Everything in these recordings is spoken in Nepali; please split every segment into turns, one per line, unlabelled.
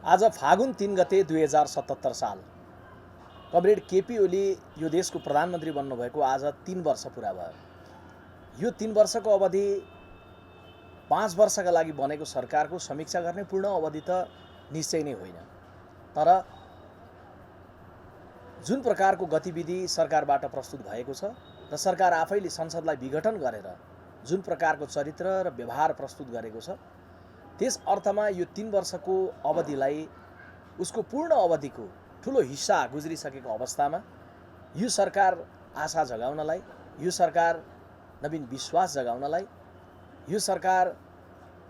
आज फागुन 3 गते 2077 साल कमरेड केपी ओली यो देशको प्रधानमन्त्री बन्नुभएको आज 3 वर्ष पुरा भयो। यो 3 वर्षको अवधि 5 वर्षका लागि बनेको सरकारको समीक्षा गर्ने पूर्ण अवधि त निश्चय नै होइन, तर जुन प्रकारको गतिविधि सरकारबाट प्रस्तुत भएको छ र सरकार आफैले संसदलाई विघटन गरेर जुन प्रकारको चरित्र र व्यवहार प्रस्तुत गरेको छ, त्यस अर्थमा यो 3 वर्षको अवधिलाई उसको पूर्ण अवधिको ठुलो हिस्सा गुज्रिसकेको अवस्थामा यो सरकार आशा जगाउनलाई, यो सरकार नवीन विश्वास जगाउनलाई, यो सरकार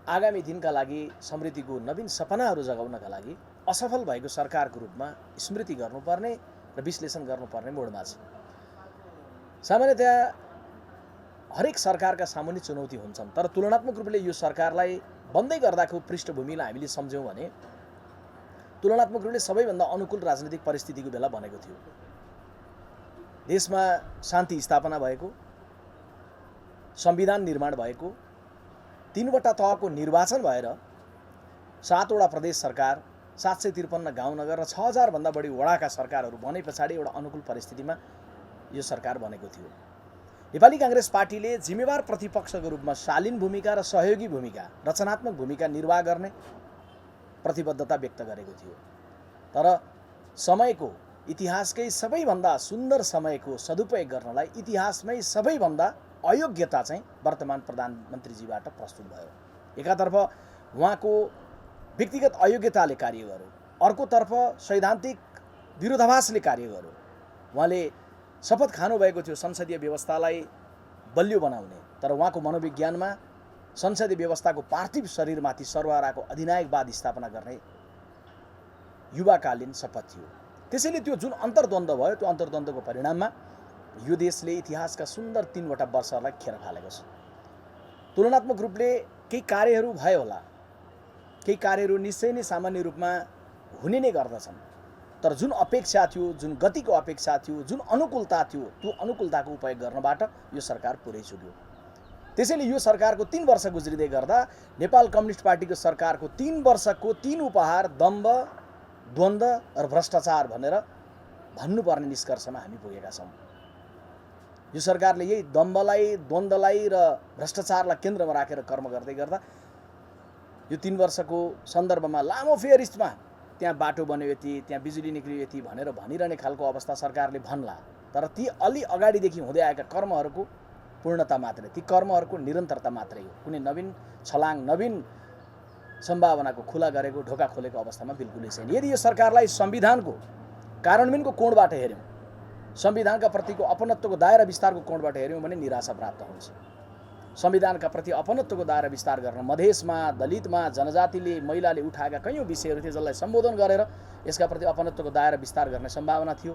आगामी दिनका लागि समृद्धिको नवीन सपनाहरू जगाउनका लागि असफल भएको सरकारको रूपमा स्मृति गर्नुपर्ने र विश्लेषण गर्नुपर्ने मोडमा छ। सामान्यतया हरेक सरकारका सामुन्ने चुनौती हुन्छन्, तर तुलनात्मक रूपले यो सरकारलाई बन्दै गर्दाको पृष्ठभूमिलाई हामीले सम्झ्यौँ भने तुलनात्मक रूपले सबैभन्दा अनुकूल राजनीतिक परिस्थितिको बेला बनेको थियो। देशमा शान्ति स्थापना भएको, संविधान निर्माण भएको, 3वटा तहको निर्वाचन भएर 7वटा प्रदेश सरकार, 753 गाउँ नगर र 6000 भन्दा बढी वडाका सरकारहरू बने पछाडि एउटा अनुकूल परिस्थितिमा यो सरकार बनेको थियो। नेपाली कांग्रेस पार्टीले जिम्मेवार प्रतिपक्षको रूपमा शालीन भूमिका र सहयोगी भूमिका, रचनात्मक भूमिका निर्वाह गर्ने प्रतिबद्धता व्यक्त गरेको थियो। तर समयको, इतिहासकै सबैभन्दा सुन्दर समयको सदुपयोग गर्नलाई इतिहासमै सबैभन्दा अयोग्यता चाहिँ वर्तमान प्रधानमन्त्रीजीबाट प्रस्तुत भयो। एकातर्फ उहाँको व्यक्तिगत अयोग्यताले कार्य गर्यो, अर्कोतर्फ सैद्धान्तिक विरोधाभासले कार्य गर्यो। उहाँले शपथ खानुभएको थियो संसदीय व्यवस्थालाई बलियो बनाउने, तर उहाँको मनोविज्ञानमा संसदीय व्यवस्थाको पार्थिव शरीरमाथि सर्वहाराको अधिनायकवाद स्थापना गर्ने युवाकालीन शपथ थियो। त्यसैले त्यो जुन अन्तर्द्वन्द्व भयो, त्यो अन्तर्द्वन्द्वको परिणाममा यो देशले इतिहासका सुन्दर 3वटा वर्षहरूलाई खेर फालेको छ। तुलनात्मक रूपले केही कार्यहरू भयो होला, केही कार्यहरू निश्चय नै सामान्य रूपमा हुने नै गर्दछन्, तर जुन अपेक्षा थियो, जुन गतिको अपेक्षा थियो, जुन अनुकूलता थियो, त्यो अनुकूलताको उपयोग गर्नबाट यो सरकार पुरै चुक्यो। त्यसैले यो सरकारको 3 वर्ष गुज्रिँदै गर्दा नेपाल कम्युनिस्ट पार्टीको सरकारको 3 वर्षको 3 उपहार दम्भ, द्वन्द्व र भ्रष्टाचार भनेर भन्नुपर्ने निष्कर्षमा हामी पुगेका छौँ। यो सरकारले यही दम्भलाई, द्वन्द्वलाई र भ्रष्टाचारलाई केन्द्रमा राखेर कर्म गर्दै गर्दा यो 3 वर्षको सन्दर्भमा लामो फेयरिस्टमा त्यहाँ बाटो बन्यो यति, त्यहाँ बिजुली निक्लियो यति भनेर भनिरहने खालको अवस्था सरकारले भन्ला, तर ती अलि अगाडिदेखि हुँदै आएका कर्महरूको पूर्णता मात्रै, ती कर्महरूको निरन्तरता मात्रै हो। कुनै नवीन छलाङ, नवीन सम्भावनाको खुला गरेको, ढोका खोलेको अवस्थामा बिल्कुलै छैन। यदि यो सरकारलाई संविधानको कार्यान्वयनको कोणबाट हेऱ्यौँ, संविधानका प्रतिको अपनत्वको दायरा विस्तारको कोणबाट हेऱ्यौँ भने निराशा प्राप्त हुन्छ। संविधानका प्रति अपनत्वको दायरा विस्तार गर्न मधेसमा, दलितमा, जनजातिले, महिलाले उठाएका कैयौँ विषयहरू थिए जसलाई सम्बोधन गरेर यसका प्रति अपनत्वको दायरा विस्तार गर्ने सम्भावना थियो,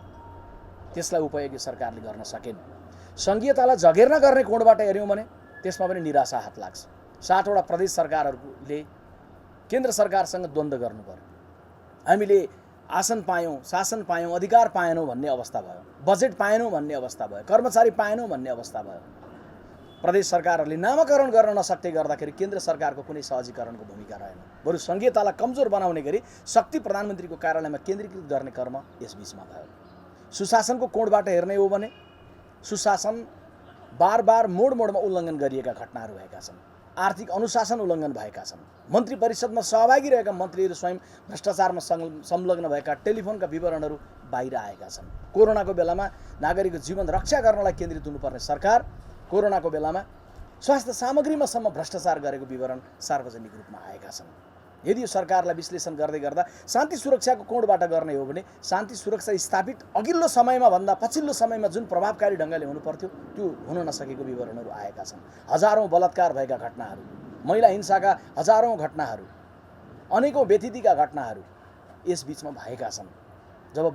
त्यसलाई उपयोग यो सरकारले गर्न सकेन। सङ्घीयतालाई जगेर्ना गर्ने कोणबाट हेऱ्यौँ भने त्यसमा पनि निराशा हात लाग्छ। 7वटा प्रदेश सरकारहरूले केन्द्र सरकारसँग द्वन्द्व गर्नु पर्यो। हामीले आसन पायौँ, शासन पायौँ, अधिकार पाएनौँ भन्ने अवस्था भयो, बजेट पाएनौँ भन्ने अवस्था भयो, कर्मचारी पाएनौँ भन्ने अवस्था भयो। प्रदेश सरकारहरूले नामाकरण गर्न नसक्दै गर्दाखेरि केन्द्र सरकारको कुनै सहजीकरणको भूमिका रहेन। बरु सङ्घीयतालाई कमजोर बनाउने गरी शक्ति प्रधानमन्त्रीको कार्यालयमा केन्द्रीकृत गर्ने कर्म यसबीचमा भयो। सुशासनको कोणबाट हेर्ने हो भने सुशासन बार मोडमा उल्लङ्घन गरिएका घटनाहरू भएका छन्। आर्थिक अनुशासन उल्लङ्घन भएका छन्। मन्त्री परिषदमा सहभागी रहेका मन्त्रीहरू स्वयं भ्रष्टाचारमा संलग्न भएका टेलिफोनका विवरणहरू बाहिर आएका छन्। कोरोनाको बेलामा नागरिकको जीवन रक्षा गर्नलाई केन्द्रित हुनुपर्ने सरकार कोरोनाको बेलामा स्वास्थ्य सामग्रीमा सम्म भ्रष्टाचार गरेको विवरण सार्वजनिक रूपमा आएका छन्। यदि यो सरकारलाई विश्लेषण गर्दै गर्दा शान्ति सुरक्षाको कोणबाट गर्ने हो भने शान्ति सुरक्षा स्थापित अघिल्लो समयमा भन्दा पछिल्लो समयमा जुन प्रभावकारी ढङ्गले हुनुपर्थ्यो त्यो हुन नसकेको विवरणहरू आएका छन्। हजारौँ बलात्कार भएका घटनाहरू, महिला हिंसाका हजारौँ घटनाहरू, अनेकौँ व्यथितिका घटनाहरू यसबीचमा भएका छन्। जब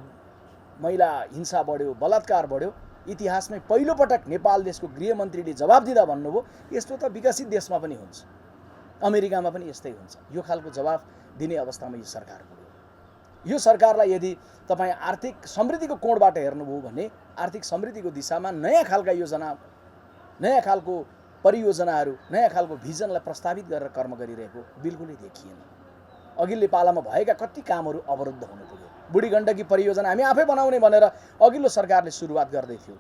महिला हिंसा बढ्यो, बलात्कार बढ्यो, इतिहासमै पहिलोपटक नेपाल देशको गृहमन्त्रीले जवाब दिँदा भन्नुभयो यस्तो त विकसित देशमा पनि हुन्छ, अमेरिकामा पनि यस्तै हुन्छ। यो खालको जवाब दिने अवस्थामा यो सरकार पुग्यो। यो सरकारलाई यदि तपाईँ आर्थिक समृद्धिको कोणबाट हेर्नुभयो भने आर्थिक समृद्धिको दिशामा नयाँ खालका योजना, नयाँ खालको परियोजनाहरू, नयाँ खालको भिजनलाई प्रस्तावित गरेर कर्म गरिरहेको बिल्कुलै देखिएन। अघिल्लो पालामा भएका कति कामहरू अवरुद्ध हुन पुग्यो। बुढी गण्डकी परियोजना हामी आफै बनाउने भनेर अघिल्लो सरकारले सुरुवात गर्दै थियो,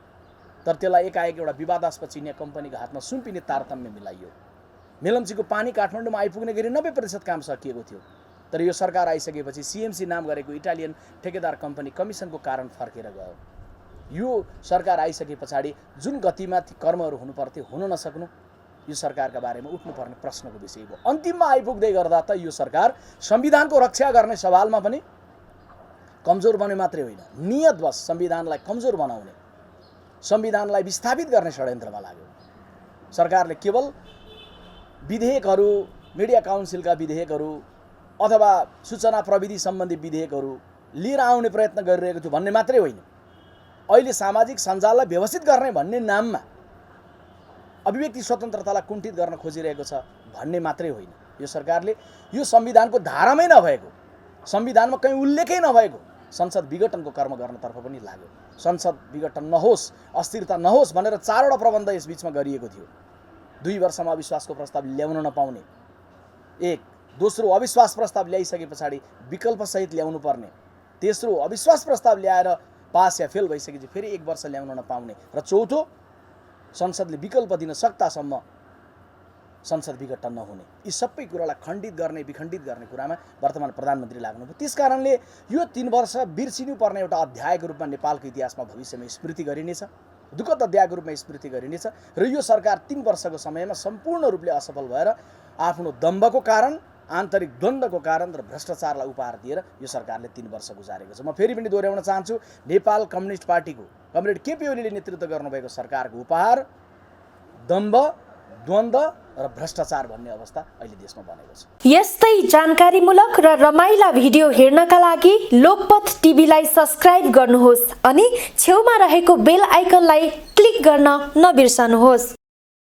तर त्यसलाई एकाएक एउटा विवादास्पद चिनिया कम्पनीको हातमा सुम्पिने तारतम्य मिलाइयो। मेलम्चीको पानी काठमाडौँमा आइपुग्ने गरी 90% काम सकिएको थियो, तर यो सरकार आइसकेपछि सीएमसी नाम गरेको इटालियन ठेकेदार कम्पनी कमिसनको कारण फर्केर गयो। यो सरकार आइसके पछाडि जुन गतिमा ती कर्महरू हुनुपर्थ्यो हुन नसक्नु यो सरकारका बारेमा उठ्नुपर्ने प्रश्नको विषय हो। अन्तिममा आइपुग्दै गर्दा त यो सरकार संविधानको रक्षा गर्ने सवालमा पनि कमजोर बने मात्रै होइन, नियतवश संविधानलाई कमजोर बनाउने, संविधानलाई विस्थापित गर्ने षड्यन्त्रमा लाग्यो। सरकारले केवल विधेयकहरू, मिडिया काउन्सिलका विधेयकहरू अथवा सूचना प्रविधि सम्बन्धी विधेयकहरू लिएर आउने प्रयत्न गरिरहेको थियो भन्ने मात्रै होइन, अहिले सामाजिक सञ्जाललाई व्यवस्थित गर्ने भन्ने नाममा अभिव्यक्ति स्वतन्त्रतालाई कुण्ठित गर्न खोजिरहेको छ भन्ने मात्रै होइन। यो सरकारले यो संविधानको धारामै नभएको, संविधानमा कहीँ उल्लेखै नभएको संसद विघटनको कर्म गर्नतर्फ पनि लाग्यो। संसद विघटन नहोस्, अस्थिरता नहोस् भनेर 4वटा प्रबन्ध यस बीचमा गरिएको थियो। 2 वर्षमा अविश्वासको प्रस्ताव ल्याउन नपाउने, एक, दोस्रो अविश्वास प्रस्ताव ल्याइसके पछाडि विकल्पसहित ल्याउनु पर्ने, तेस्रो अविश्वास प्रस्ताव ल्याएर पास या फेल भइसकेपछि फेरि 1 वर्ष ल्याउन नपाउने, र चौथो संसदले विकल्प दिन सक्तासम्म संसद विघटन नहुने। यी सबै कुरालाई खण्डित गर्ने, विखण्डित गर्ने कुरामा वर्तमान प्रधानमन्त्री लाग्नुभयो। त्यसकारणले यो 3 वर्ष बिर्सिनुपर्ने एउटा अध्यायको रूपमा नेपालको इतिहासमा भविष्यमा स्मृति गरिनेछ, दुःखद अध्यायको रूपमा स्मृति गरिनेछ। र यो सरकार 3 वर्षको समयमा सम्पूर्ण रूपले असफल भएर आफ्नो दम्भको कारण, आन्तरिक द्वन्द्वको कारण र भ्रष्टाचारलाई उपहार दिएर यो सरकारले 3 वर्ष गुजारेको छ। म फेरि पनि दोहोऱ्याउन चाहन्छु, नेपाल कम्युनिस्ट पार्टीको कमरेड केपी ओलीले नेतृत्व गर्नुभएको सरकारको उपहार दम्भ, द्वन्द्व र भ्रष्टाचार भन्ने अवस्था अहिले देशमा बनेको छ।
यस्तै जानकारीमूलक र रमाइला भिडियो हेर्नका लागि लोकपथ टिभीलाई सब्स्क्राइब गर्नुहोस् अनि छेउमा रहेको बेल आइकनलाई क्लिक गर्न नबिर्सनुहोस्।